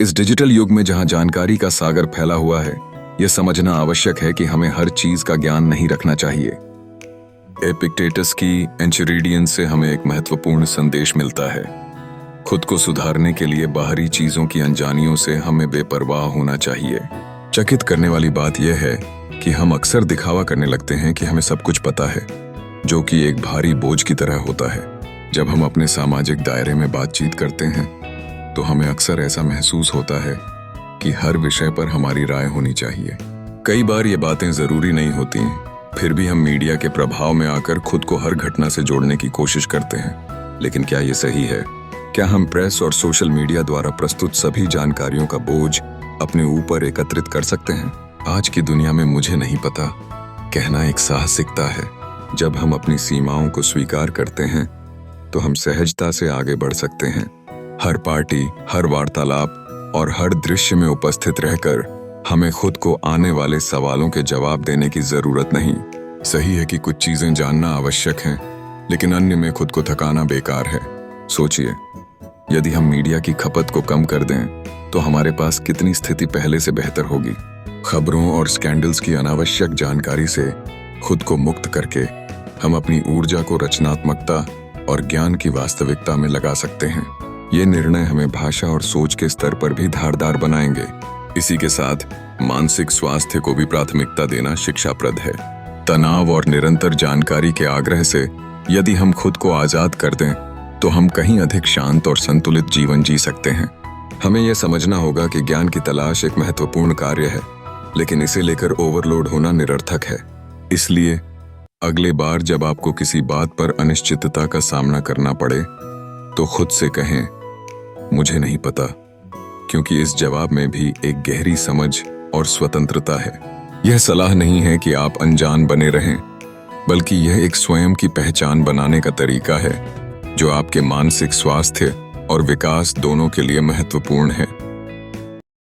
इस डिजिटल युग में जहां जानकारी का सागर फैला हुआ है, यह समझना आवश्यक है कि हमें हर चीज का ज्ञान नहीं रखना चाहिए। एपिक्टेटस की एंचीरिडियन से हमें एक महत्वपूर्ण संदेश मिलता है। खुद को सुधारने के लिए बाहरी चीजों की अनजानियों से हमें बेपरवाह होना चाहिए। चकित करने वाली बात यह है कि हम अक्सर दिखावा करने लगते हैं कि हमें सब कुछ पता है, जो कि एक भारी बोझ की तरह होता है। जब हम अपने सामाजिक दायरे में बातचीत करते हैं तो हमें अक्सर ऐसा महसूस होता है कि हर विषय पर हमारी राय होनी चाहिए। कई बार ये बातें जरूरी नहीं होती, फिर भी हम मीडिया के प्रभाव में आकर खुद को हर घटना से जोड़ने की कोशिश करते हैं। लेकिन क्या ये सही है? क्या हम प्रेस और सोशल मीडिया द्वारा प्रस्तुत सभी जानकारियों का बोझ अपने ऊपर एकत्रित कर सकते हैं? आज की दुनिया में मुझे नहीं पता कहना एक साहसिकता है। जब हम अपनी सीमाओं को स्वीकार करते हैं तो हम सहजता से आगे बढ़ सकते हैं। हर पार्टी, हर वार्तालाप और हर दृश्य में उपस्थित रहकर हमें खुद को आने वाले सवालों के जवाब देने की जरूरत नहीं। सही है कि कुछ चीजें जानना आवश्यक हैं, लेकिन अन्य में खुद को थकाना बेकार है। सोचिए, यदि हम मीडिया की खपत को कम कर दें तो हमारे पास कितनी स्थिति पहले से बेहतर होगी। खबरों और स्कैंडल्स की अनावश्यक जानकारी से खुद को मुक्त करके हम अपनी ऊर्जा को रचनात्मकता और ज्ञान की वास्तविकता में लगा सकते हैं। ये निर्णय हमें भाषा और सोच के स्तर पर भी धारदार बनाएंगे। इसी के साथ मानसिक स्वास्थ्य को भी प्राथमिकता देना शिक्षाप्रद है। तनाव और निरंतर जानकारी के आग्रह से यदि हम खुद को आजाद कर दें तो हम कहीं अधिक शांत और संतुलित जीवन जी सकते हैं। हमें यह समझना होगा कि ज्ञान की तलाश एक महत्वपूर्ण कार्य है, लेकिन इसे लेकर ओवरलोड होना निरर्थक है। इसलिए अगले बार जब आपको किसी बात पर अनिश्चितता का सामना करना पड़े तो खुद से कहें, मुझे नहीं पता, क्योंकि इस जवाब में भी एक गहरी समझ और स्वतंत्रता है। यह सलाह नहीं है कि आप अनजान बने रहें, बल्कि यह एक स्वयं की पहचान बनाने का तरीका है जो आपके मानसिक स्वास्थ्य और विकास दोनों के लिए महत्वपूर्ण है।